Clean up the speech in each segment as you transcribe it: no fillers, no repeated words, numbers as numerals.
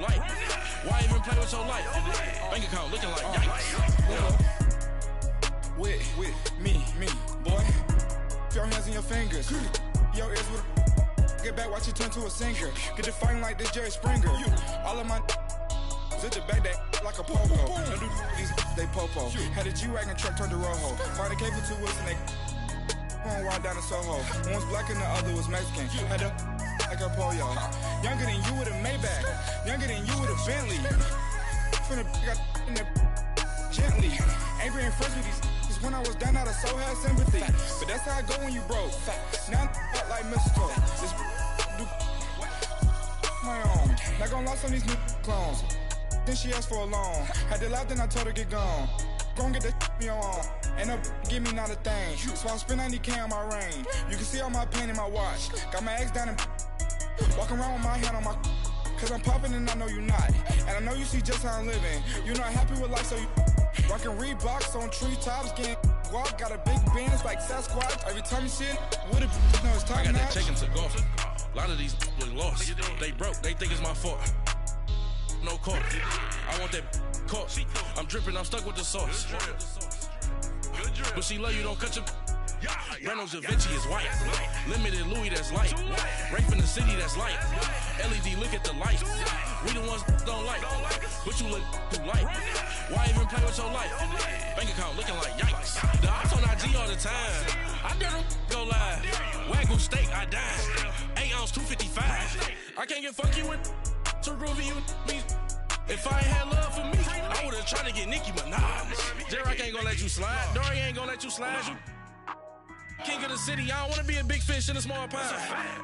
light. Why even play with your life? Bank account looking like yikes. With me, boy. Your hands and your fingers. Your ears with a get back, watch you turn to a singer. Get to fighting like this Jerry Springer. All of my zip the back that like a popo. Don't do these they popo. Had a G-Wagon truck turned to Rojo. Find a cable 2 wheels and they going wild down in Soho. One was black and the other was Mexican. Had a like a pollo. Younger than you with a Maybach. Younger than you with a Bentley. From the got in the gently. Angry and fresh with these. When I was down, I so had sympathy. But that's how I go when you broke. Now I'm like mistletoe. This do my own. Not gonna lost on these new clones. Then she asked for a loan. Had to laugh, then I told her get gone. Gon' get that me on. And up, give me not a thing. So I spend 90K on my range. You can see all my pain in my watch. Got my ex down and walking around with my hand on my. Cause I'm popping and I know you not. And I know you see just how I'm living. You're not happy with life, so you rockin' Reeboks on treetops, getting guap. Got a big band, it's like Sasquatch. Every time you see it, with it, no, it's time. I got that chicken to go. A lot of these was lost. They broke, they think it's my fault. No court. I want that court. I'm dripping, I'm stuck with the sauce. But she love you, don't cut your. Reynolds Da Vinci is white. Limited Louis, that's light. Rape in the city, that's light. LED, look at the lights. We the ones don't like. But you look too light. Why even play with your life? Bank account looking like yikes. The ops on IG all the time. I dare them go live. Wagyu steak, I died. 8 ounce, 255. I can't get fuck you with too groovy you me. If I ain't had love for me, I would've tried to get Nicki Minaj. Derek ain't gonna let you slide. Dory ain't gonna let you slide. You king of the city, I don't wanna be a big fish in a small pond.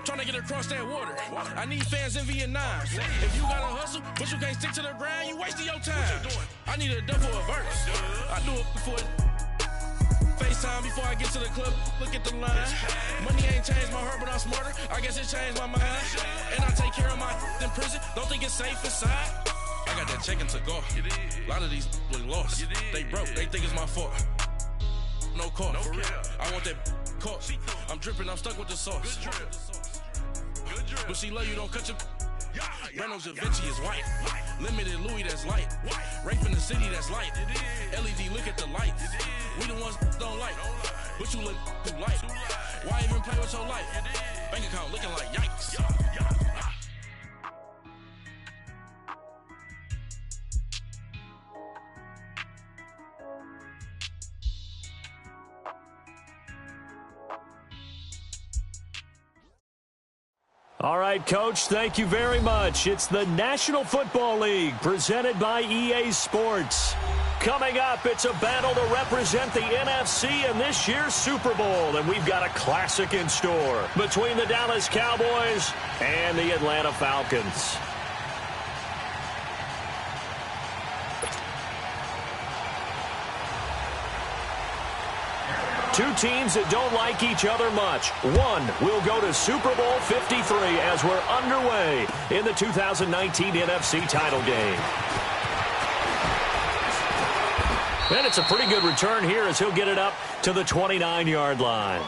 Trying to get across that water. I need fans in Vietnam. If you gotta hustle, but you can't stick to the grind, you wasting your time. I need a dub for a verse. I do it before FaceTime before I get to the club. Look at the line. Money ain't changed my heart, but I'm smarter. I guess it changed my mind. And I take care of my in prison. Don't think it's safe inside. I got that chicken to go. A lot of these was lost. They broke, they think it's my fault. No court. I want that court. I'm dripping, I'm stuck with the sauce. But she love you, don't cut your. Reynolds Da Vinci is white. Limited Louis, that's light. Rape in the city, that's light. LED, look at the lights. We the ones don't like. But you look too light. Why even play with your life? Bank account looking like yikes. All right, Coach, thank you very much. It's the National Football League presented by EA Sports. Coming up, it's a battle to represent the NFC in this year's Super Bowl, and we've got a classic in store between the Dallas Cowboys and the Atlanta Falcons. Two teams that don't like each other much. One will go to Super Bowl 53 as we're underway in the 2019 NFC title game. And it's a pretty good return here as he'll get it up to the 29-yard line.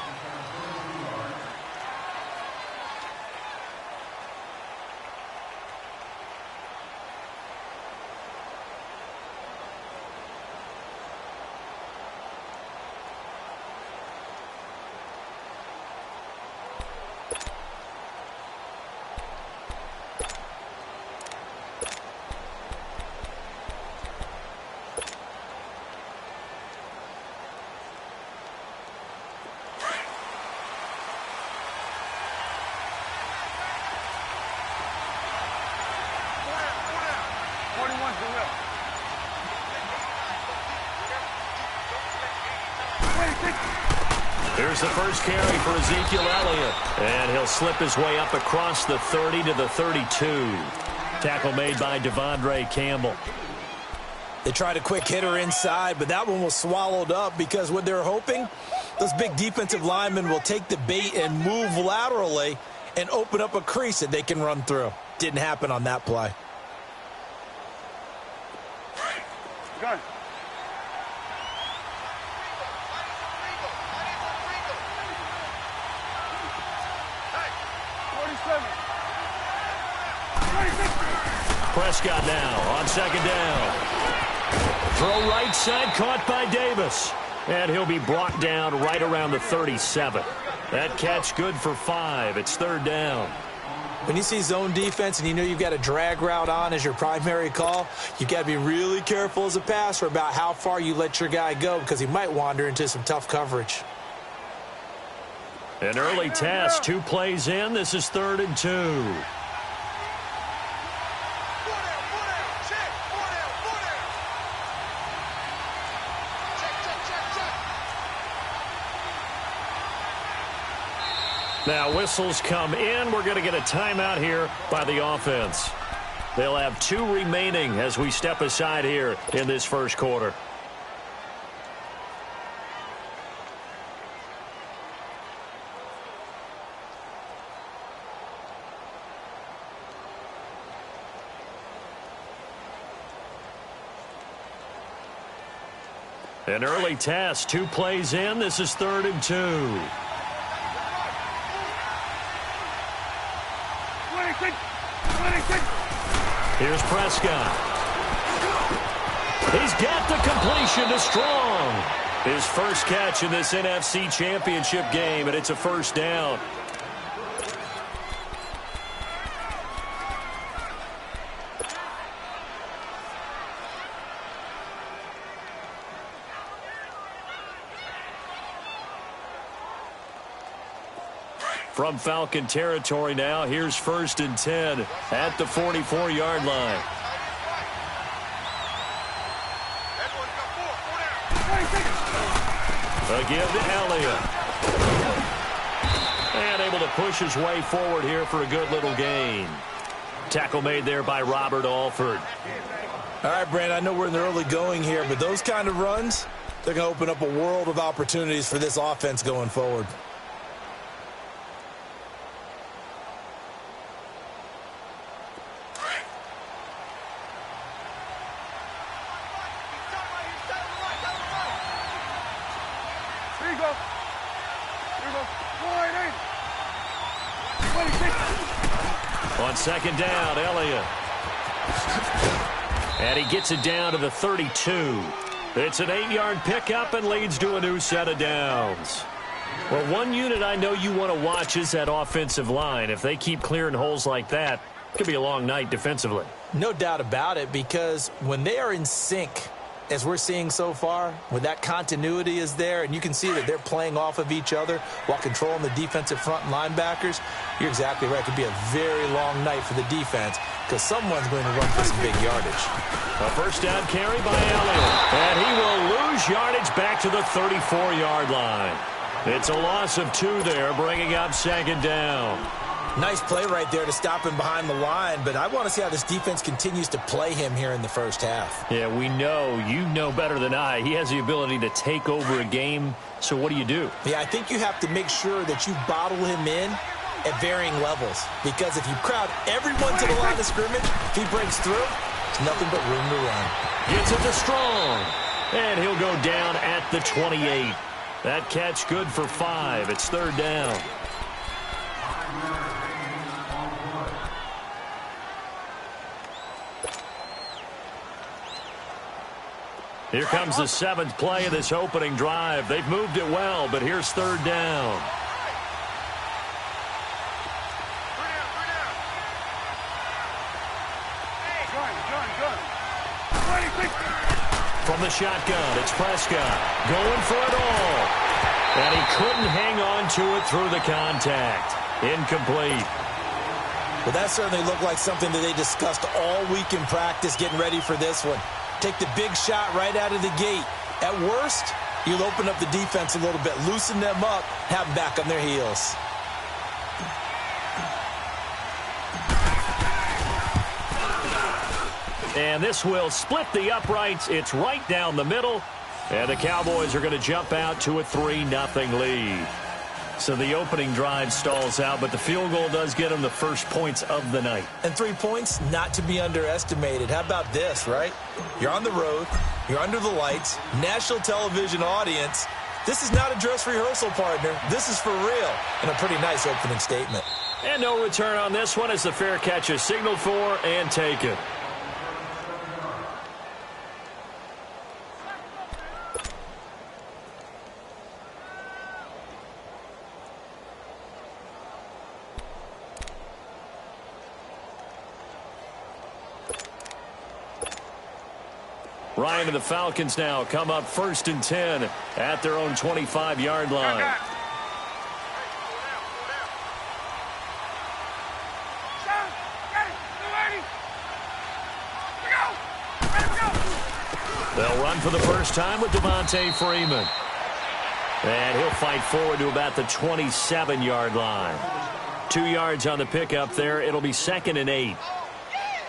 Here's the first carry for Ezekiel Elliott. And he'll slip his way up across the 30 to the 32. Tackle made by Devondre Campbell. They tried a quick hitter inside, but that one was swallowed up because what they're hoping, those big defensive linemen will take the bait and move laterally and open up a crease that they can run through. Didn't happen on that play. Go. Prescott now on second down. Throw right side, caught by Davis. And he'll be brought down right around the 37. That catch good for 5. It's third down. When you see zone defense and you know you've got a drag route on as your primary call, you've got to be really careful as a passer about how far you let your guy go because he might wander into some tough coverage. An early test, 2 plays in. This is 3rd and 2. Now whistles come in. We're going to get a timeout here by the offense. They'll have 2 remaining as we step aside here in this first quarter. An early test, 2 plays in. This is 3rd and 2. Here's Prescott. He's got the completion to Strong. His first catch in this NFC Championship game, and it's a first down. From Falcon territory now, here's 1st and 10 at the 44-yard line. Again to Elliott. And able to push his way forward here for a good little gain. Tackle made there by Robert Alford. All right, Brandon, I know we're in the early going here, but those kind of runs, they're going to open up a world of opportunities for this offense going forward. On second down, Elliott. And he gets it down to the 32. It's an 8-yard pickup and leads to a new set of downs. Well, one unit I know you want to watch is that offensive line. If they keep clearing holes like that, it could be a long night defensively. No doubt about it, because when they are in sync, as we're seeing so far, when that continuity is there and you can see that they're playing off of each other while controlling the defensive front linebackers, you're exactly right. It could be a very long night for the defense because someone's going to run for some big yardage. A first down carry by Elliott. And he will lose yardage back to the 34-yard line. It's a loss of 2 there, bringing up second down. Nice play right there to stop him behind the line, but I want to see how this defense continues to play him here in the first half. Yeah, we know. You know better than I. He has the ability to take over a game, so what do? Yeah, I think you have to make sure that you bottle him in at varying levels, because if you crowd everyone to the line of scrimmage, if he breaks through, there's nothing but room to run. Gets it to Strong, and he'll go down at the 28. That catch good for 5. It's third down. Here comes the 7th play of this opening drive. They've moved it well, but here's third down. From the shotgun, it's Prescott going for it all. And he couldn't hang on to it through the contact. Incomplete. Well, that certainly looked like something that they discussed all week in practice getting ready for this one. Take the big shot right out of the gate. At worst, you'll open up the defense a little bit, loosen them up, have them back on their heels. And this will split the uprights. It's right down the middle. And the Cowboys are going to jump out to a 3-0 lead. So the opening drive stalls out, but the field goal does get them the first points of the night. And 3 points, not to be underestimated. How about this, right? You're on the road. You're under the lights. National television audience. This is not a dress rehearsal, partner. This is for real. And a pretty nice opening statement. And no return on this one as the fair catch is signaled for and taken. Ryan and the Falcons now come up 1st and 10 at their own 25-yard line. They'll run for the first time with Devontae Freeman. And he'll fight forward to about the 27-yard line. 2 yards on the pickup there. It'll be 2nd and 8.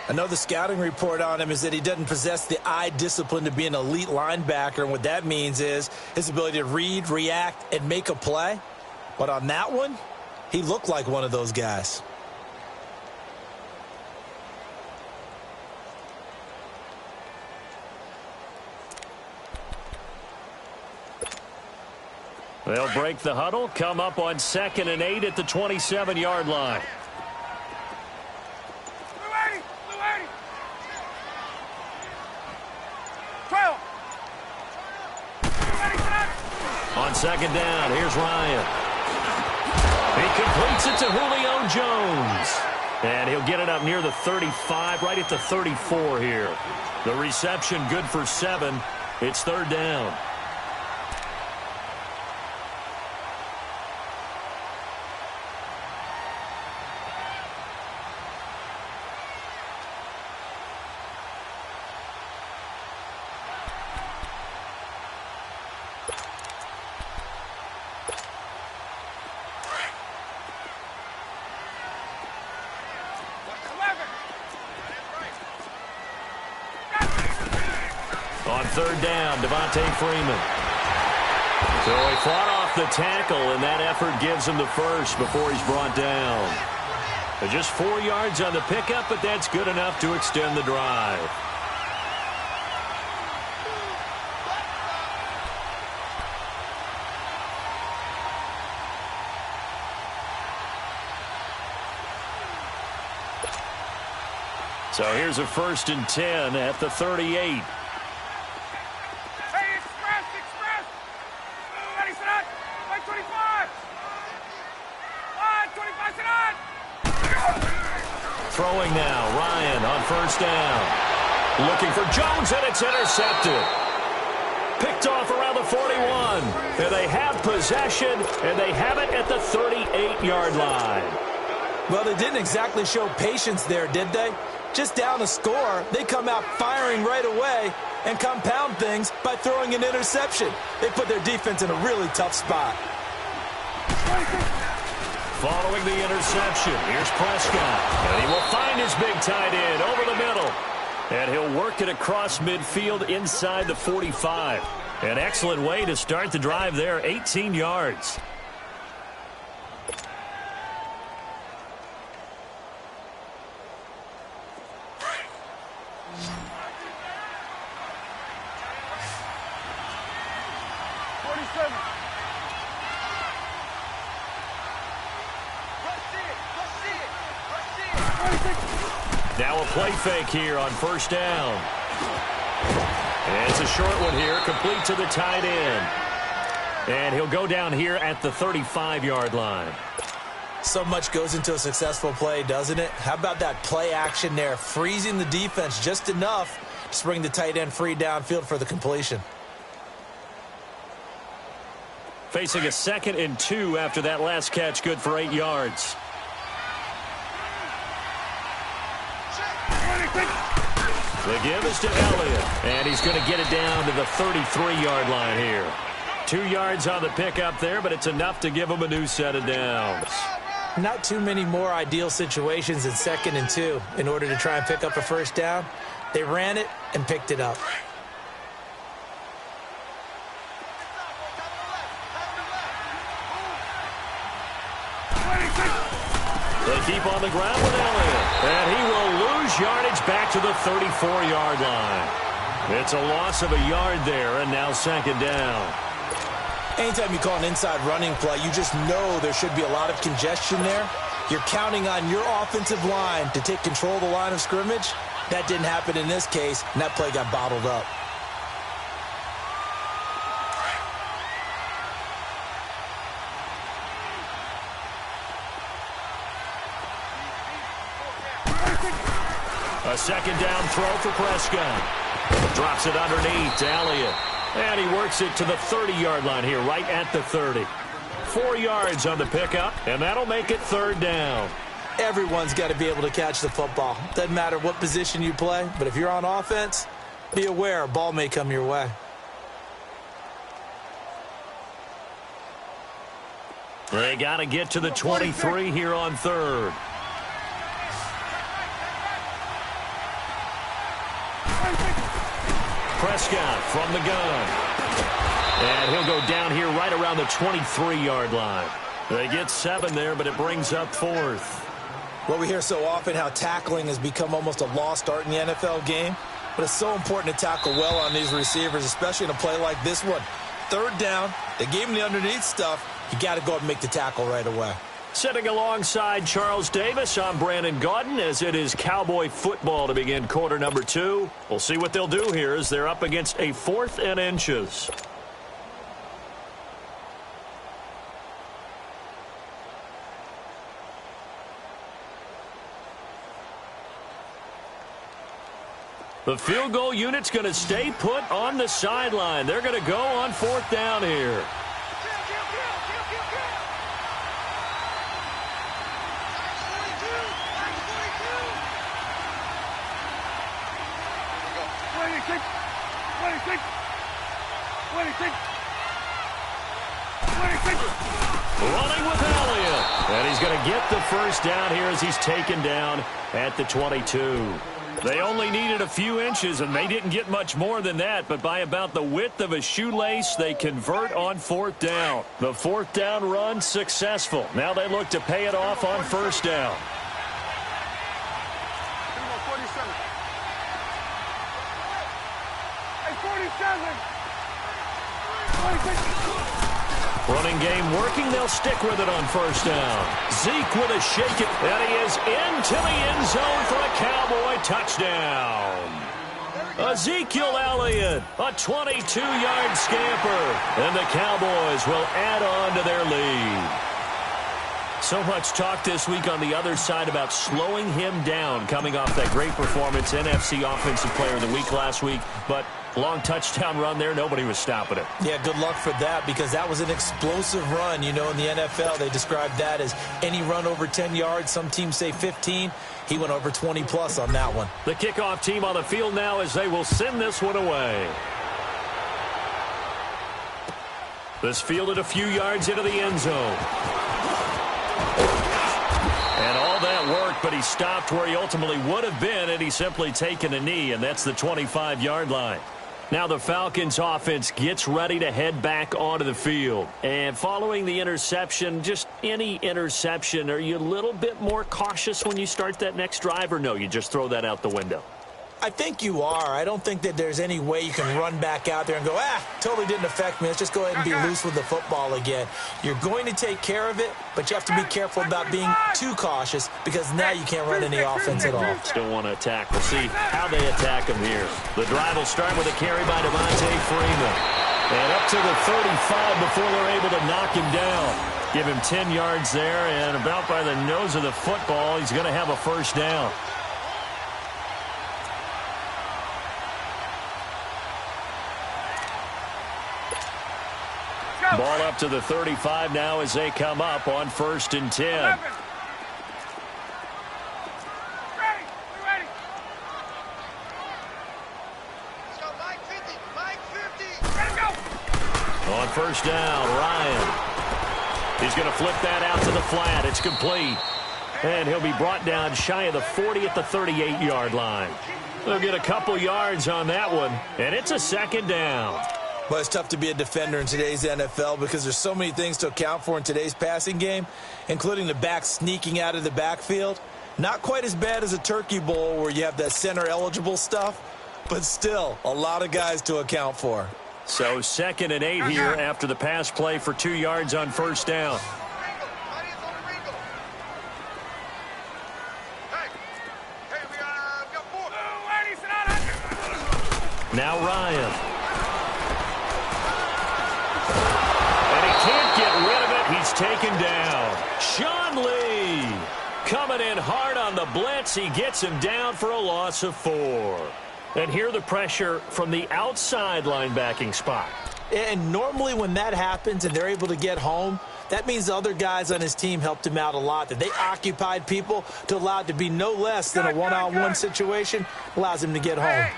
I know the scouting report on him is that he doesn't possess the eye discipline to be an elite linebacker. And what that means is his ability to read, react, and make a play. But on that one, he looked like one of those guys. They'll break the huddle, come up on 2nd and 8 at the 27-yard line. On 2nd down, here's Ryan. He completes it to Julio Jones. And he'll get it up near the 35, right at the 34 here. The reception good for 7. It's 3rd down. On 3rd down, Devontae Freeman. So he fought off the tackle, and that effort gives him the first before he's brought down. Just 4 yards on the pickup, but that's good enough to extend the drive. So here's a 1st and 10 at the 38. Throwing now, Ryan on 1st down. Looking for Jones, and it's intercepted. Picked off around the 41. And they have possession, and they have it at the 38-yard line. Well, they didn't exactly show patience there, did they? Just down a score, they come out firing right away and compound things by throwing an interception. They put their defense in a really tough spot. Following the interception, here's Prescott. And he will find his big tight end over the middle. And he'll work it across midfield inside the 45. An excellent way to start the drive there, 18 yards. Now a play fake here on 1st down. And it's a short one here, complete to the tight end. And he'll go down here at the 35-yard line. So much goes into a successful play, doesn't it? How about that play action there, freezing the defense just enough to bring the tight end free downfield for the completion. Facing a 2nd and 2 after that last catch, good for 8 yards. The give is to Elliott, and he's going to get it down to the 33-yard line here. 2 yards on the pickup there, but it's enough to give him a new set of downs. Not too many more ideal situations in 2nd and 2 in order to try and pick up a 1st down. They ran it and picked it up. They keep on the ground with Elliott, and he will lose yardage back to the 34-yard line. It's a loss of a yard there, and now 2nd down. Anytime you call an inside running play, you just know there should be a lot of congestion there. You're counting on your offensive line to take control of the line of scrimmage. That didn't happen in this case, and that play got bottled up. A second down throw for Prescott. Drops it underneath to Elliott. And he works it to the 30-yard line here, right at the 30. 4 yards on the pickup, and that'll make it third down. Everyone's got to be able to catch the football. Doesn't matter what position you play, but if you're on offense, be aware a ball may come your way. They got to get to the 23 here on third. Prescott from the gun. And he'll go down here right around the 23-yard line. They get 7 there, but it brings up 4th. Well, we hear so often how tackling has become almost a lost art in the NFL game, but it's so important to tackle well on these receivers, especially in a play like this one. Third down, they gave him the underneath stuff. You got to go up and make the tackle right away. Sitting alongside Charles Davis, I'm Brandon Gaudin, as it is Cowboy football to begin quarter number 2. We'll see what they'll do here as they're up against a 4th and inches. The field goal unit's going to stay put on the sideline. They're going to go on 4th down here. Running with Elliott. And he's going to get the first down here as he's taken down at the 22. They only needed a few inches, and they didn't get much more than that. But by about the width of a shoelace, they convert on 4th down. The 4th down run successful. Now they look to pay it off on 1st down. Running game working. They'll stick with it on 1st down. Zeke with a shake it. And he is into the end zone for a Cowboy touchdown. Ezekiel Elliott, a 22-yard scamper. And the Cowboys will add on to their lead. So much talk this week on the other side about slowing him down coming off that great performance, NFC Offensive Player of the Week last week. But long touchdown run there. Nobody was stopping it. Yeah, good luck for that because that was an explosive run. You know, in the NFL, they describe that as any run over 10 yards. Some teams say 15. He went over 20-plus on that one. The kickoff team on the field now as they will send this one away. This fielded a few yards into the end zone. And all that worked, but he stopped where he ultimately would have been, and he's simply taken a knee, and that's the 25-yard line. Now the Falcons offense gets ready to head back onto the field. And following the interception, just any interception, are you a little bit more cautious when you start that next drive, or no, you just throw that out the window? I think you are. I don't think that there's any way you can run back out there and go, totally didn't affect me. Let's just go ahead and be loose with the football again. You're going to take care of it, but you have to be careful about being too cautious because now you can't run any offense at all. Still want to attack. We'll see how they attack him here. The drive will start with a carry by Devontae Freeman. And up to the 35 before they're able to knock him down. Give him 10 yards there, and about by the nose of the football, he's going to have a first down. Ball up to the 35 now as they come up on 1st and 10. On 1st down, Ryan. He's going to flip that out to the flat. It's complete. And he'll be brought down shy of the 40 at the 38-yard line. They'll get a couple yards on that one, and it's a 2nd down. Well, it's tough to be a defender in today's NFL because there's so many things to account for in today's passing game, including the back sneaking out of the backfield. Not quite as bad as a Turkey Bowl where you have that center-eligible stuff, but still a lot of guys to account for. So 2nd and 8 here after the pass play for 2 yards on 1st down. Now Ryan. Can't get rid of it. He's taken down. Sean Lee Coming in hard on the blitz. He gets him down for a loss of 4. And here the pressure from the outside linebacking spot. And normally when that happens and they're able to get home, that means the other guys on his team helped him out a lot. That they occupied people to allow it to be no less than a one-on-one situation allows him to get home.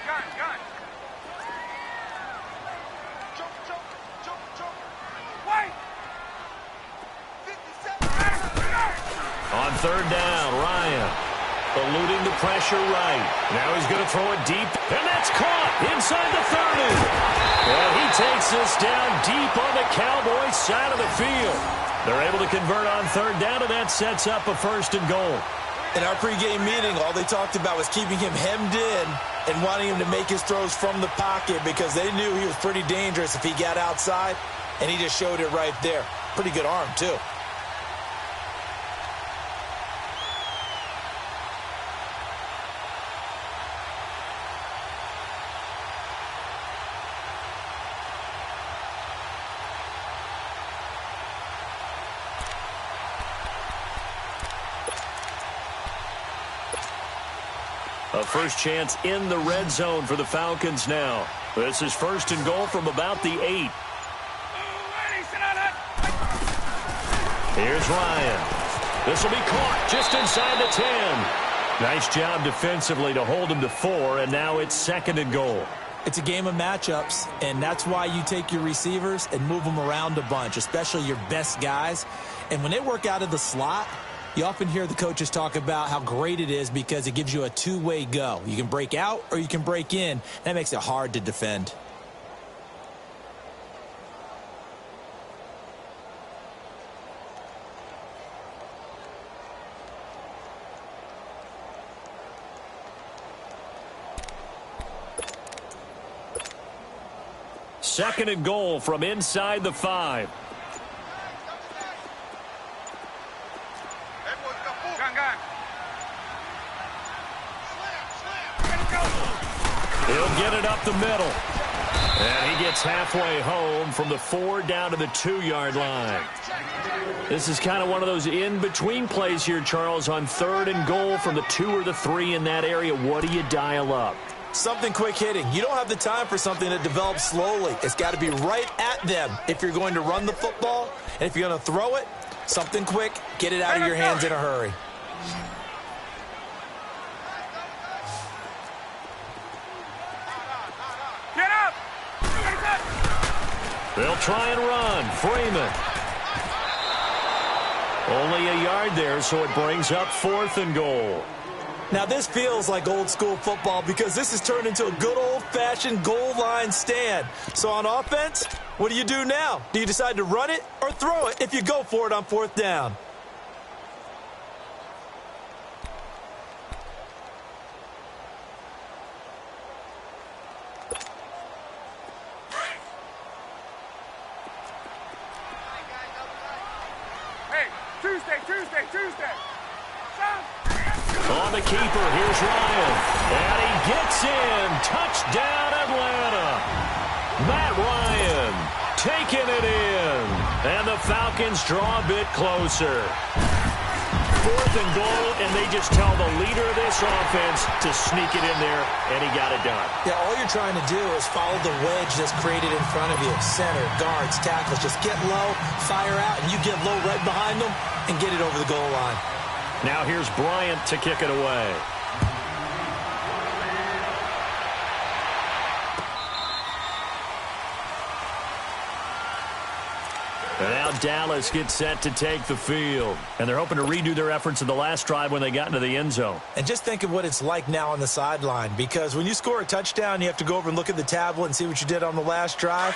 On third down, Ryan eluding the pressure right. Now he's going to throw it deep, and that's caught inside the 30. And he takes this down deep on the Cowboys side of the field. They're able to convert on third down, and that sets up a 1st and goal. In our pregame meeting, all they talked about was keeping him hemmed in and wanting him to make his throws from the pocket because they knew he was pretty dangerous if he got outside, and he just showed it right there. Pretty good arm, too. A first chance in the red zone for the Falcons now. This is 1st and goal from about the 8. Here's Ryan. This will be caught just inside the 10. Nice job defensively to hold him to 4, and now it's 2nd and goal. It's a game of matchups, and that's why you take your receivers and move them around a bunch, especially your best guys. And when they work out of the slot, you often hear the coaches talk about how great it is because it gives you a two-way go. You can break out or you can break in. That makes it hard to defend. Second and goal from inside the 5. He'll get it up the middle. And he gets halfway home from the 4 down to the 2-yard line. This is kind of one of those in-between plays here, Charles, on 3rd and goal from the 2 or the 3 in that area. What do you dial up? Something quick hitting. You don't have the time for something that develops slowly. It's got to be right at them if you're going to run the football. And if you're going to throw it, something quick, get it out of your hands in a hurry. They'll try and run. Freeman. Only a yard there, so it brings up 4th and goal. Now, this feels like old-school football because this has turned into a good old-fashioned goal line stand. So on offense, what do you do now? Do you decide to run it or throw it if you go for it on 4th down? Tuesday. On the keeper, here's Ryan. And he gets in. Touchdown, Atlanta. Matt Ryan taking it in. And the Falcons draw a bit closer. 4th and goal, and they just tell the leader of this offense to sneak it in there, and he got it done. Yeah, all you're trying to do is follow the wedge that's created in front of you. Center, guards, tackles. Just get low, fire out, and you get low right behind them and get it over the goal line. Now here's Bryant to kick it away. And now Dallas gets set to take the field. And they're hoping to redo their efforts in the last drive when they got into the end zone. And just think of what it's like now on the sideline, because when you score a touchdown, you have to go over and look at the tablet and see what you did on the last drive.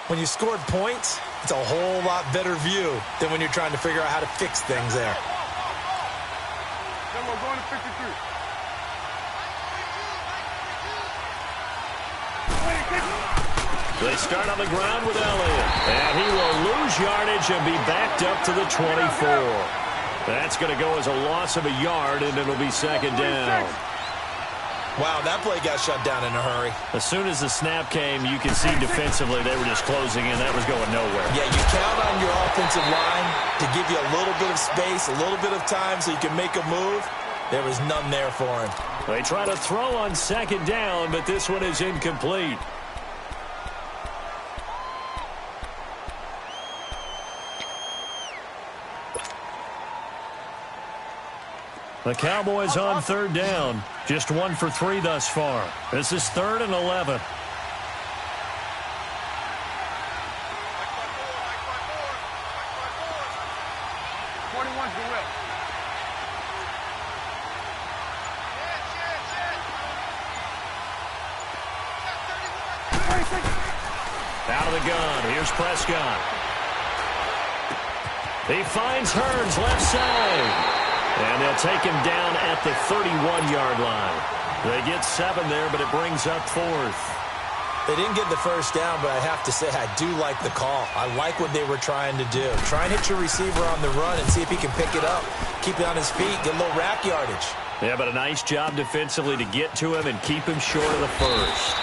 When you scored points, it's a whole lot better view than when you're trying to figure out how to fix things there. Then we're going to 53. They start on the ground with Elliott. And he will lose yardage and be backed up to the 24. That's going to go as a loss of a yard, and it'll be second down. Wow, that play got shut down in a hurry. As soon as the snap came, you could see defensively they were just closing in. That was going nowhere. Yeah, you count on your offensive line to give you a little bit of space, a little bit of time so you can make a move. There was none there for him. They try to throw on second down, but this one is incomplete. The Cowboys on third down. Just 1 for 3 thus far. This is 3rd and 11. Out of the gun. Here's Prescott. He finds Hurns left side. And they'll take him down at the 31-yard line. They get 7 there, but it brings up 4th. They didn't get the first down, but I have to say I do like the call. I like what they were trying to do. Try and hit your receiver on the run and see if he can pick it up. Keep it on his feet, get a little rack yardage. Yeah, but a nice job defensively to get to him and keep him short of the first.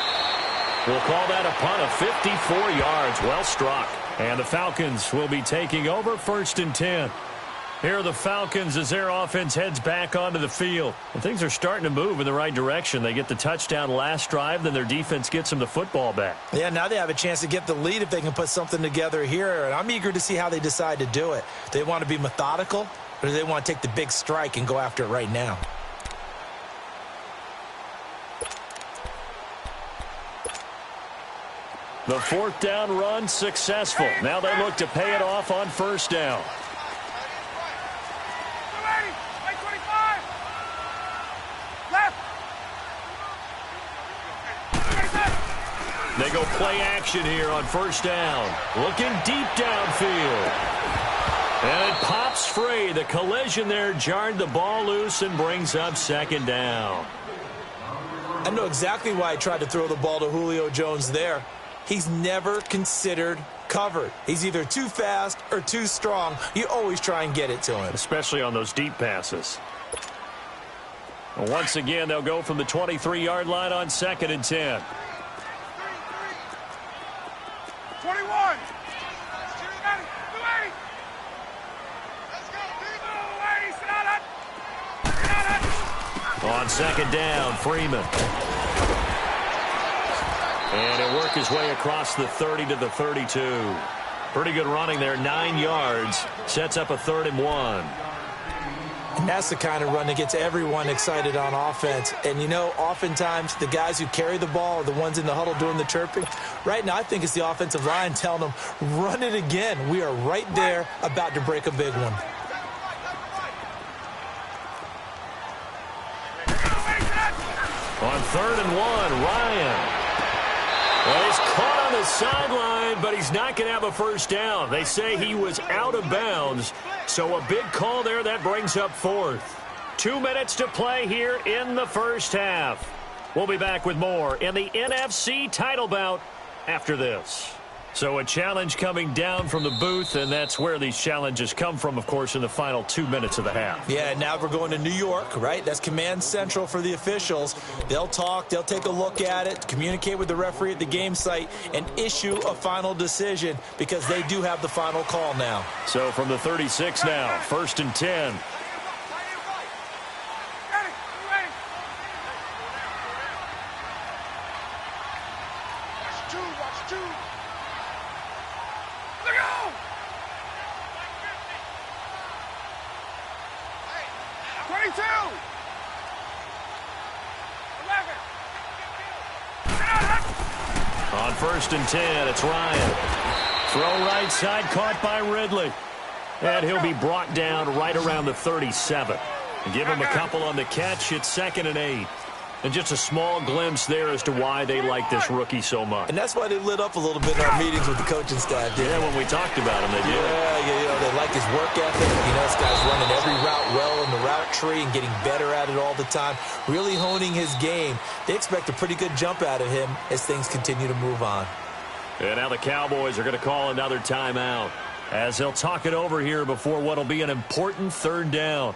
We'll call that a punt of 54 yards. Well struck. And the Falcons will be taking over 1st and 10. Here are the Falcons as their offense heads back onto the field. And things are starting to move in the right direction. They get the touchdown last drive, then their defense gets them the football back. Yeah, now they have a chance to get the lead if they can put something together here. And I'm eager to see how they decide to do it. Do they want to be methodical, or do they want to take the big strike and go after it right now? The 4th down run successful. Now they look to pay it off on 1st down. They go play action here on 1st down. Looking deep downfield. And it pops free. The collision there jarred the ball loose and brings up 2nd down. I know exactly why I tried to throw the ball to Julio Jones there. He's never considered covered. He's either too fast or too strong. You always try and get it to him. Especially on those deep passes. Once again, they'll go from the 23-yard line on 2nd and 10. 21. On 2nd down, Freeman. And he'll work his way across the 30 to the 32. Pretty good running there, 9 yards. Sets up a 3rd and 1. And that's the kind of run that gets everyone excited on offense. And, you know, oftentimes the guys who carry the ball are the ones in the huddle doing the chirping. Right now, I think it's the offensive line telling them, run it again. We are right there about to break a big one. On 3rd and 1, Ryan. Well, he's caught on the sideline, but he's not going to have a first down. They say he was out of bounds, so a big call there. That brings up 4th. 2 minutes to play here in the first half. We'll be back with more in the NFC title bout after this. So a challenge coming down from the booth, and that's where these challenges come from, of course, in the final 2 minutes of the half. Yeah, now we're going to New York, right? That's command central for the officials. They'll talk, they'll take a look at it, communicate with the referee at the game site, and issue a final decision because they do have the final call now. So from the 36 now, 1st and 10. On 1st and 10, it's Ryan. Throw right side, caught by Ridley. And he'll be brought down right around the 37. Give him a couple on the catch. It's 2nd and 8. And just a small glimpse there as to why they like this rookie so much. And that's why they lit up a little bit in our meetings with the coaching staff. Yeah, when we talked about him, they did. Yeah, they like his work ethic. You know, this guy's running every route well in the route tree and getting better at it all the time. Really honing his game. They expect a pretty good jump out of him as things continue to move on. And now the Cowboys are going to call another timeout as they'll talk it over here before what will be an important 3rd down.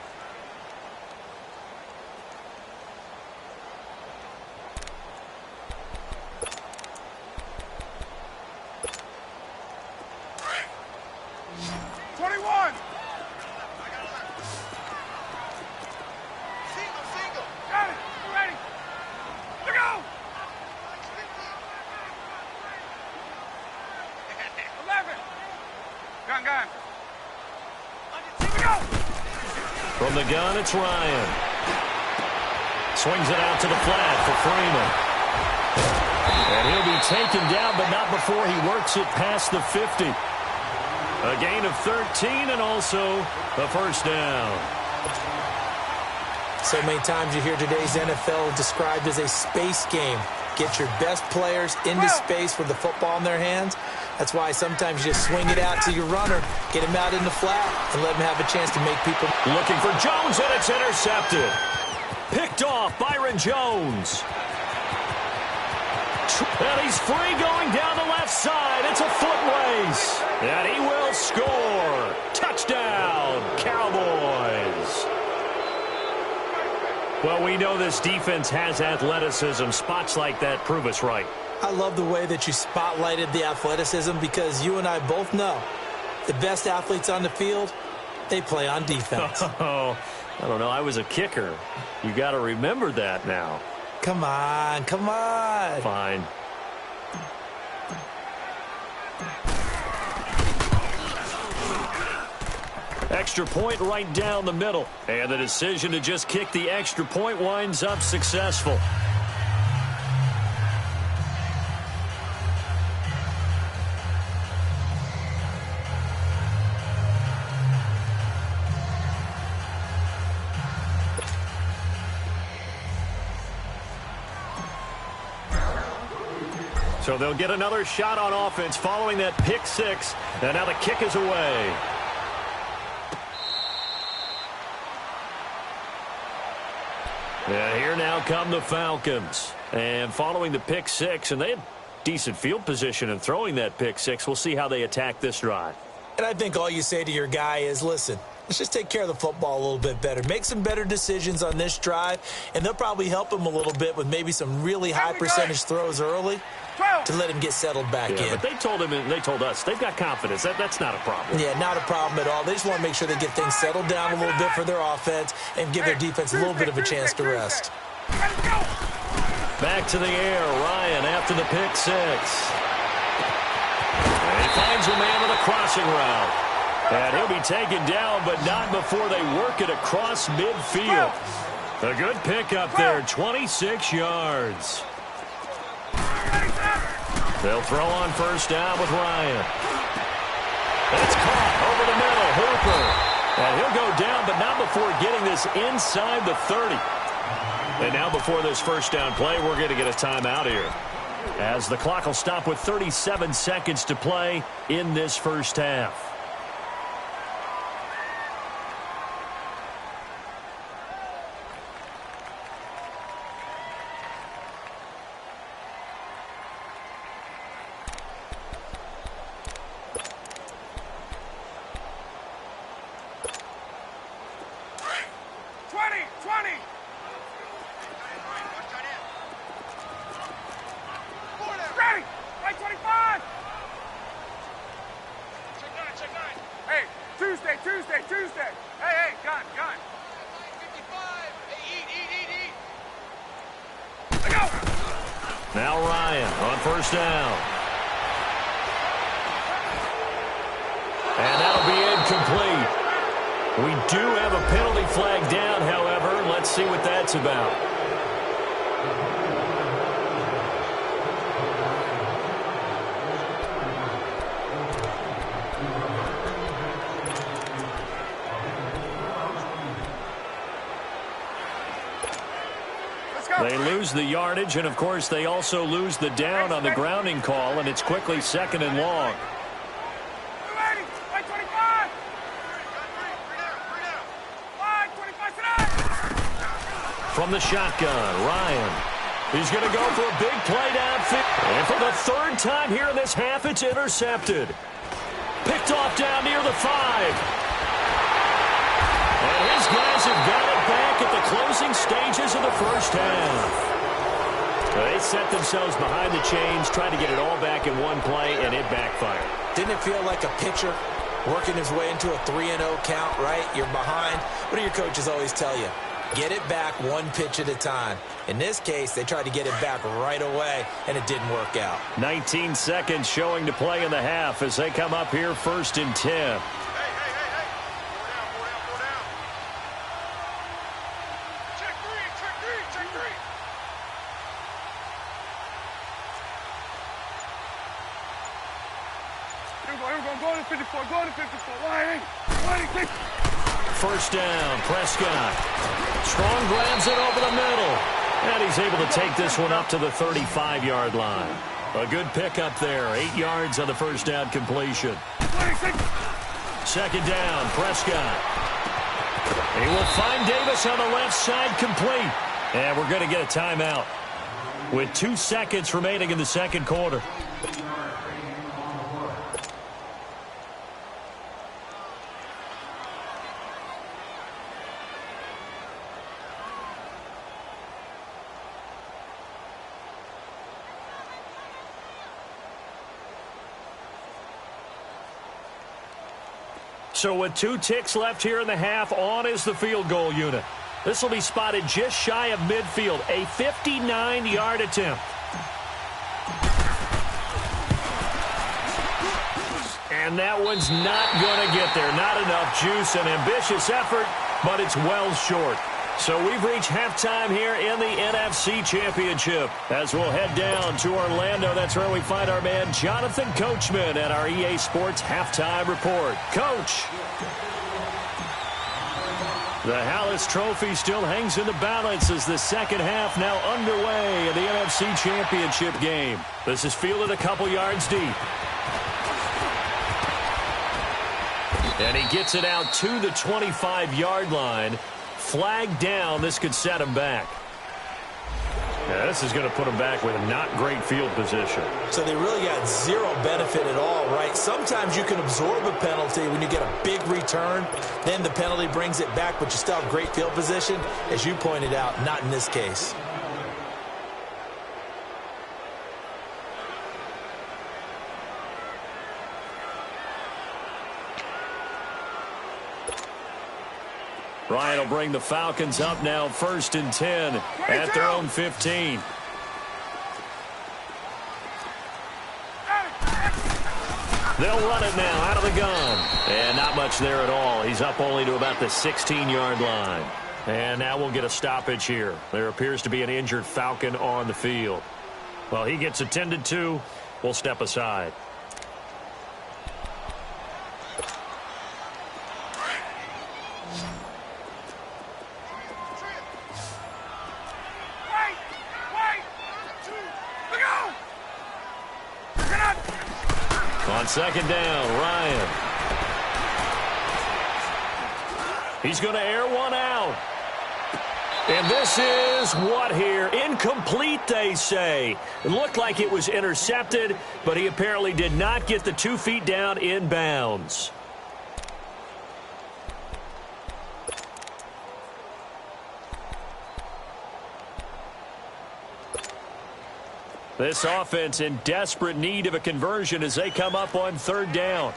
From the gun, it's Ryan. Swings it out to the flat for Freeman. And he'll be taken down, but not before he works it past the 50. A gain of 13 and also a first down. So many times you hear today's NFL described as a space game. Get your best players into space with the football in their hands. That's why sometimes you just swing it out to your runner, get him out in the flat, and let him have a chance to make people. Looking for Jones, and it's intercepted. Picked off, Byron Jones. And he's free going down the left side. It's a foot race. And he will score. Touchdown, Cowboys. Well, we know this defense has athleticism. Spots like that prove us right. I love the way that you spotlighted the athleticism because you and I both know the best athletes on the field, they play on defense. Oh, I don't know. I was a kicker. You got to remember that now. Come on, come on. Fine. Extra point right down the middle. And the decision to just kick the extra point winds up successful. So they'll get another shot on offense following that pick six. And now the kick is away. And here now come the Falcons. And following the pick six, and they had decent field position in throwing that pick six. We'll see how they attack this drive. And I think all you say to your guy is, listen, let's just take care of the football a little bit better. Make some better decisions on this drive, and they'll probably help him a little bit with maybe some really high percentage throws early to let him get settled back in. But they told him and they told us they've got confidence. That's not a problem. Yeah, not a problem at all. They just want to make sure they get things settled down a little bit for their offense and give their defense a little bit of a chance to rest. Back to the air. Ryan after the pick six. And he finds a man with a crossing route. And he'll be taken down, but not before they work it across midfield. A good pickup there, 26 yards. They'll throw on first down with Ryan. It's caught over the middle. Hooper. And he'll go down, but not before getting this inside the 30. And now before this first down play, we're going to get a timeout here, as the clock will stop with 37 seconds to play in this first half. Tuesday. Hey, gun. 55. Hey, eat. Let go. Now Ryan on first down. And that'll be incomplete. We do have a penalty flag down, however. Let's see what that's about. They lose the yardage, and, of course, they also lose the down on the grounding call, and it's quickly second and long. From the shotgun, Ryan. He's going to go for a big play downfield. And for the third time here in this half, it's intercepted. Picked off down near the 5. And his guys have got it back at the closing stages of the first half. They set themselves behind the chains, tried to get it all back in one play, and it backfired. Didn't it feel like a pitcher working his way into a 3-0 count, right? You're behind. What do your coaches always tell you? Get it back one pitch at a time. In this case, they tried to get it back right away, and it didn't work out. 19 seconds showing to play in the half as they come up here 1st and 10. Go to 54. Go to 54. Why? First down, Prescott. Strong grabs it over the middle. And he's able to take this one up to the 35-yard line. A good pickup there. 8 yards on the first down completion. Second down, Prescott. He will find Davis on the left side, complete. And we're going to get a timeout with 2 seconds remaining in the second quarter. So with 2 ticks left here in the half, on is the field goal unit. This will be spotted just shy of midfield, a 59-yard attempt. And that one's not going to get there. Not enough juice, an ambitious effort, but it's well short. So we've reached halftime here in the NFC Championship. As we'll head down to Orlando, that's where we find our man Jonathan Coachman at our EA Sports Halftime Report. Coach. The Hallis Trophy still hangs in the balance as the second half now underway in the NFC Championship game. This is fielded a couple yards deep. And he gets it out to the 25-yard line. Flag down. This could set him back. Yeah, this is going to put him back with a not great field position. So they really got zero benefit at all, right? Sometimes you can absorb a penalty when you get a big return. Then the penalty brings it back, but you still have great field position. As you pointed out, not in this case. Ryan will bring the Falcons up now, 1st and 10 at their own 15. They'll run it now out of the gun. And not much there at all. He's up only to about the 16-yard line. And now we'll get a stoppage here. There appears to be an injured Falcon on the field. Well, he gets attended to. We'll step aside. On second down, Ryan. He's going to air one out. And this is what here? Incomplete, they say. It looked like it was intercepted, but he apparently did not get the 2 feet down in bounds. This offense in desperate need of a conversion as they come up on 3rd down.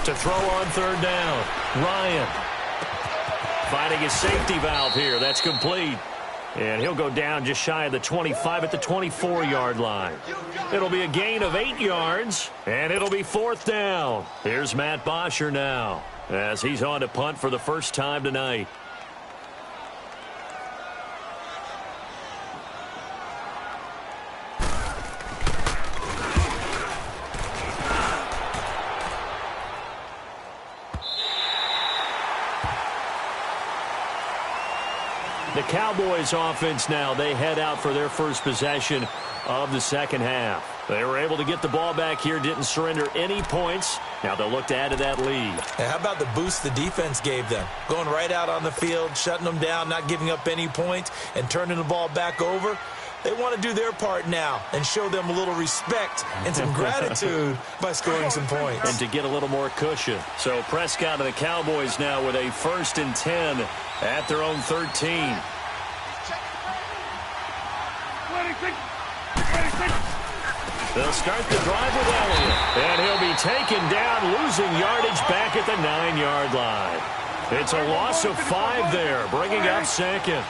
To throw on 3rd down, Ryan. Finding his safety valve here. That's complete. And he'll go down just shy of the 25 at the 24-yard line. It'll be a gain of 8 yards, and it'll be 4th down. Here's Matt Bosher now as he's on to punt for the first time tonight. The Cowboys offense now, they head out for their first possession of the second half. They were able to get the ball back here, didn't surrender any points. Now they'll look to add to that lead. Hey, how about the boost the defense gave them? Going right out on the field, shutting them down, not giving up any points, and turning the ball back over. They want to do their part now and show them a little respect and some gratitude by scoring some points. And to get a little more cushion. So Prescott and the Cowboys now with a 1st and 10 at their own 13. They'll start the drive with Elliott. And he'll be taken down, losing yardage back at the 9-yard line. It's a loss of 5 there, bringing up 2nd.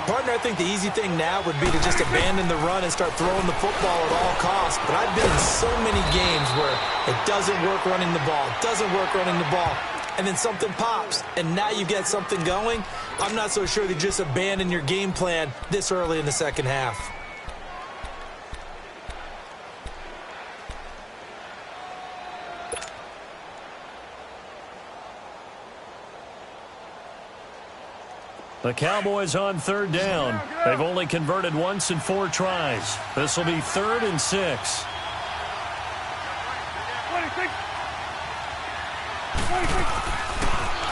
Partner, I think the easy thing now would be to just abandon the run and start throwing the football at all costs. But I've been in so many games where it doesn't work running the ball, and then something pops, and now you get something going. I'm not so sure that you just abandon your game plan this early in the second half. The Cowboys on third down. They've only converted once in 4 tries. This will be 3rd and 6.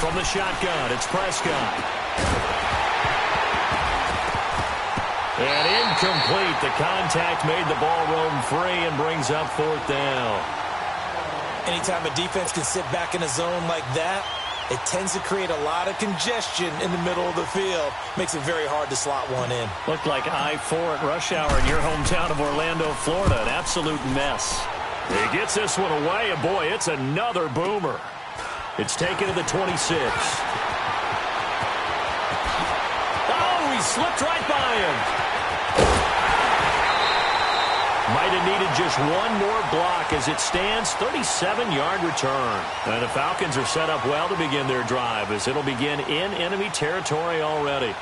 From the shotgun, it's Prescott. And incomplete. The contact made the ball roam free and brings up 4th down. Anytime a defense can sit back in a zone like that, it tends to create a lot of congestion in the middle of the field. Makes it very hard to slot one in. Looked like I-4 at rush hour in your hometown of Orlando, Florida. An absolute mess. He gets this one away, and boy, it's another boomer. It's taken to the 26. Oh, he slipped right by him. Might have needed just one more block. As it stands, 37-yard return. And the Falcons are set up well to begin their drive, as it'll begin in enemy territory already.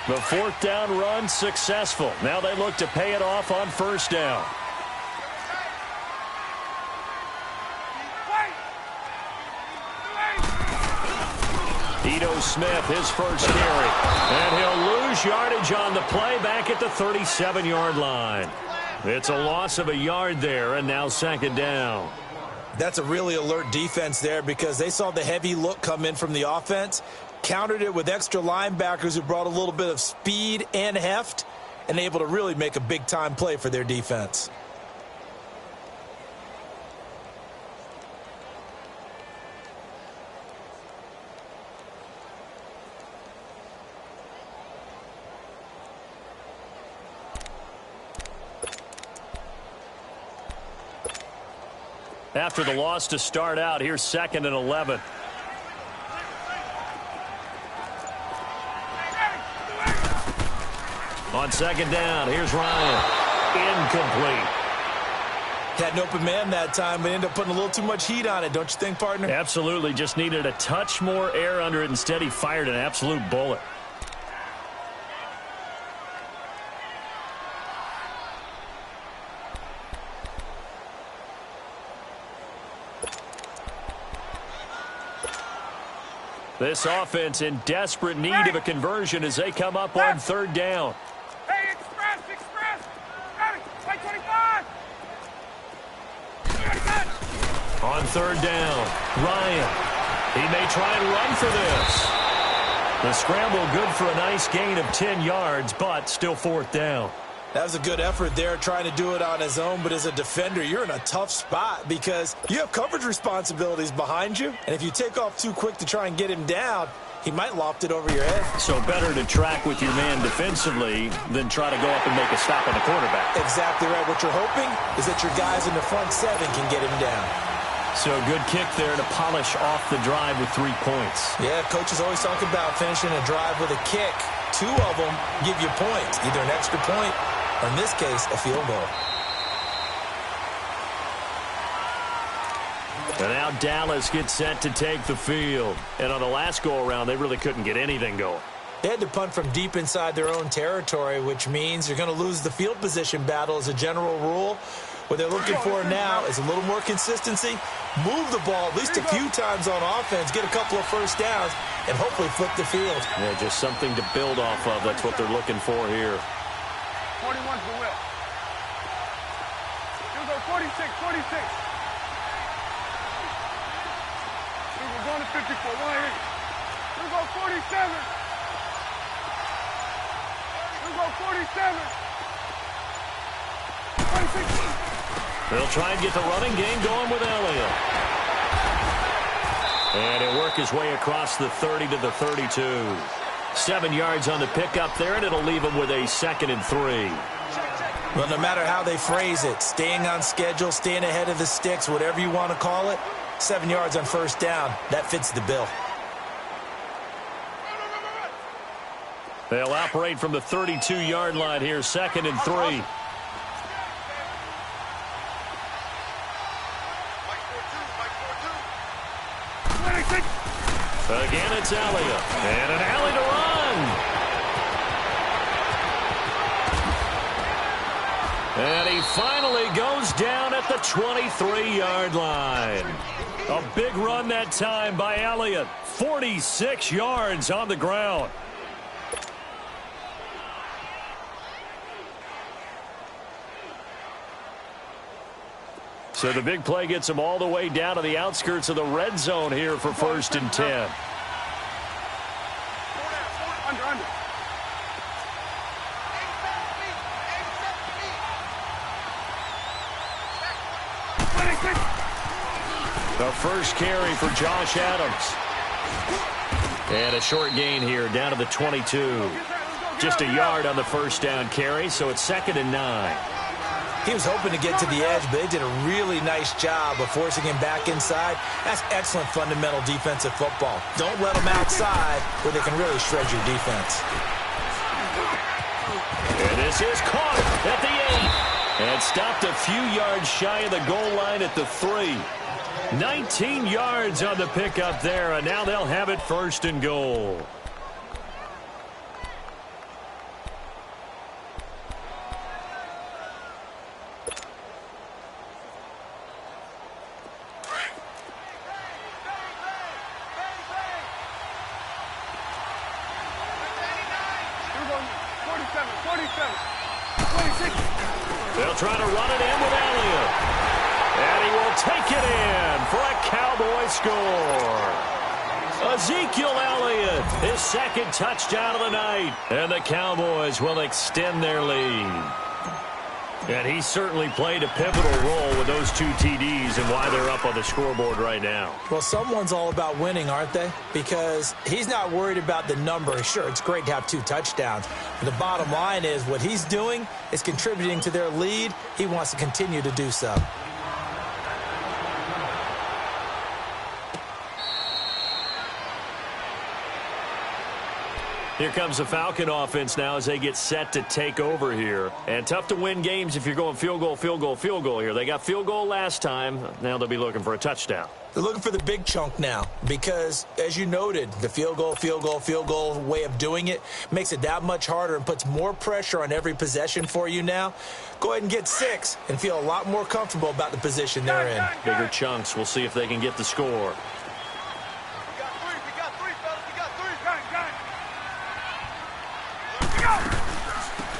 The 4th down run successful. Now they look to pay it off on 1st down. Ito Smith, his first carry. And he'll lose yardage on the play back at the 37-yard line. It's a loss of a yard there, and now 2nd down. That's a really alert defense there, because they saw the heavy look come in from the offense, countered it with extra linebackers who brought a little bit of speed and heft, and able to really make a big-time play for their defense. After the loss to start out, here's 2nd and 11. On 2nd down, here's Ryan. Incomplete. Had an open man that time, but ended up putting a little too much heat on it, don't you think, partner? Absolutely. Just needed a touch more air under it. Instead, he fired an absolute bullet. This offense in desperate need of a conversion as they come up on 3rd down. Hey, express! Got it! Play 25! On 3rd down, Ryan. He may try and run for this. The scramble good for a nice gain of 10 yards, but still 4th down. That was a good effort there, trying to do it on his own, but as a defender, you're in a tough spot because you have coverage responsibilities behind you, and if you take off too quick to try and get him down, he might loft it over your head. So better to track with your man defensively than try to go up and make a stop on the quarterback. Exactly right. What you're hoping is that your guys in the front 7 can get him down. So a good kick there to polish off the drive with 3 points. Yeah, coaches always talk about finishing a drive with a kick. 2 of them give you points, either an extra point or, in this case, a field goal. And now Dallas gets set to take the field. And on the last go-around, they really couldn't get anything going. They had to punt from deep inside their own territory, which means you're going to lose the field position battle as a general rule. What they're looking for now is a little more consistency, move the ball at least a few times on offense, get a couple of first downs, and hopefully flip the field. Yeah, just something to build off of. That's what they're looking for here. 41 for Will. Here we go, 46. Here we go, going to 54. Here we go, 47. Here we go, 47. 26. They'll try and get the running game going with Elliott. And he'll work his way across the 30 to the 32. 7 yards on the pickup there, and it'll leave him with a 2nd and 3. Well, no matter how they phrase it, staying on schedule, staying ahead of the sticks, whatever you want to call it, 7 yards on first down, that fits the bill. They'll operate from the 32-yard line here, 2nd and 3. Again, it's Elliott. And an alley to run. And he finally goes down at the 23-yard line. A big run that time by Elliott. 46 yards on the ground. So the big play gets him all the way down to the outskirts of the red zone here for 1st and 10. Under. The first carry for Josh Adams. And a short gain here down to the 22. Just a yard on the first down carry, so it's 2nd and 9. He was hoping to get to the edge, but they did a really nice job of forcing him back inside. That's excellent fundamental defensive football. Don't let them outside where they can really shred your defense. And this is caught at the 8. And stopped a few yards shy of the goal line at the 3. 19 yards on the pickup there, and now they'll have it 1st and goal. They'll try to run it in with Elliott. And he will take it in for a Cowboy score. Ezekiel Elliott, his 2nd touchdown of the night. And the Cowboys will extend their lead. And he certainly played a pivotal role with those 2 TDs and why they're up on the scoreboard right now. Well, someone's all about winning, aren't they? Because he's not worried about the number. Sure, it's great to have 2 touchdowns. But the bottom line is what he's doing is contributing to their lead. He wants to continue to do so. Here comes the Falcon offense now as they get set to take over here. And tough to win games if you're going field goal here. They got field goal last time. Now they'll be looking for a touchdown. They're looking for the big chunk now because, as you noted, the field goal way of doing it makes it that much harder and puts more pressure on every possession for you now. Go ahead and get 6 and feel a lot more comfortable about the position they're in. Bigger chunks. We'll see if they can get the score.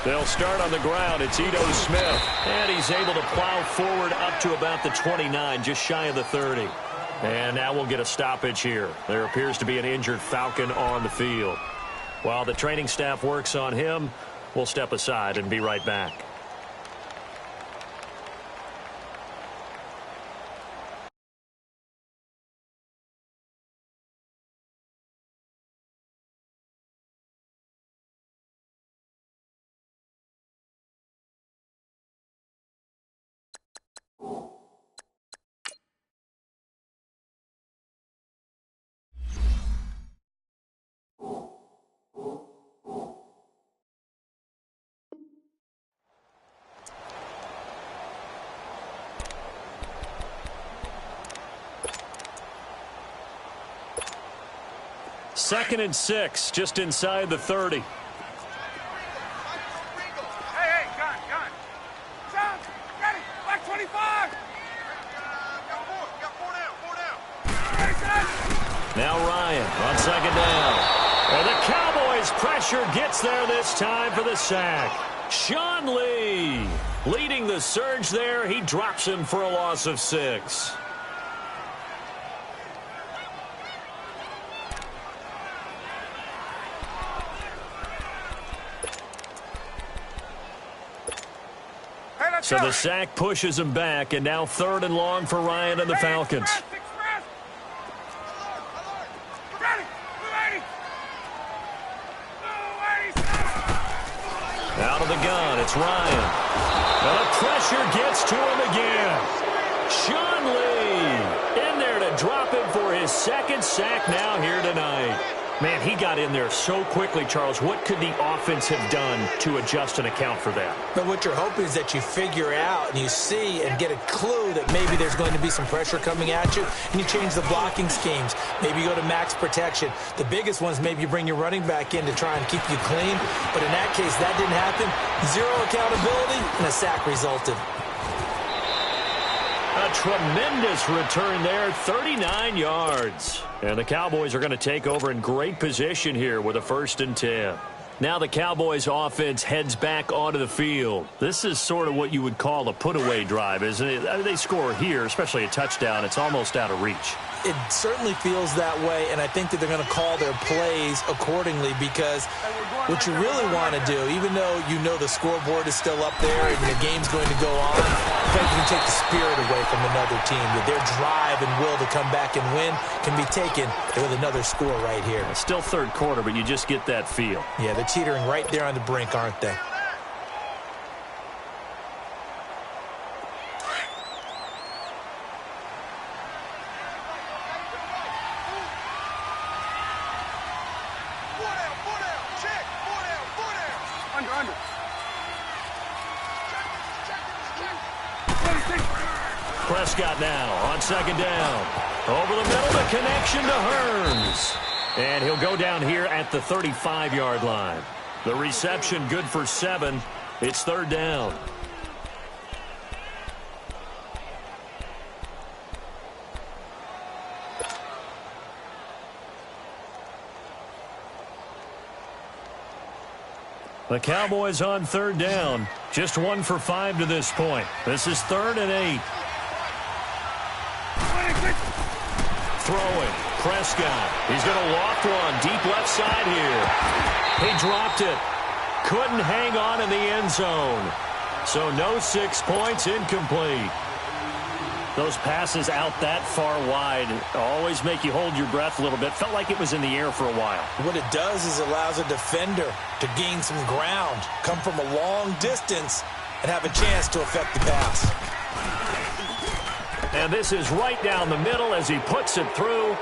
They'll start on the ground. It's Ito Smith. And he's able to plow forward up to about the 29, just shy of the 30. And now we'll get a stoppage here. There appears to be an injured Falcon on the field. While the training staff works on him, we'll step aside and be right back. Second and 6, just inside the 30. Hey, gun. John, ready, black 25. Got four down. Now Ryan on 2nd down. And the Cowboys' pressure gets there this time for the sack. Sean Lee leading the surge there. He drops him for a loss of 6. So the sack pushes him back, and now 3rd and long for Ryan and the Falcons. Out of the gun, it's Ryan. The pressure gets to him again. Sean Lee in there to drop him for his second sack now here tonight. Man, he got in there so quickly, Charles. What could the offense have done to adjust and account for that? But what you're hoping is that you figure out and you see and get a clue that maybe there's going to be some pressure coming at you, and you change the blocking schemes. Maybe you go to max protection. The biggest ones, maybe you bring your running back in to try and keep you clean. But in that case, that didn't happen. Zero accountability, and a sack resulted. A tremendous return there, 39 yards. And the Cowboys are going to take over in great position here with a 1st and 10. Now the Cowboys offense heads back onto the field. This is sort of what you would call a put-away drive, isn't it? They score here, especially a touchdown. It's almost out of reach. It certainly feels that way, and I think that they're going to call their plays accordingly, because what you really want to do, even though you know the scoreboard is still up there and the game's going to go on, I think you can take the spirit away from another team. That their drive and will to come back and win can be taken with another score right here. It's still third quarter, but you just get that feel. Yeah, they're teetering right there on the brink, aren't they? Prescott now on 2nd down. Over the middle, the connection to Hearns. And he'll go down here at the 35-yard line. The reception good for 7. It's 3rd down. The Cowboys on 3rd down. Just 1 for 5 to this point. This is 3rd and 8. Throwing. Prescott. He's going to loft one. Deep left side here. He dropped it. Couldn't hang on in the end zone. So no 6 points, incomplete. Those passes out that far wide always make you hold your breath a little bit. Felt like it was in the air for a while. What it does is allows a defender to gain some ground, come from a long distance, and have a chance to affect the pass. And this is right down the middle as he puts it through.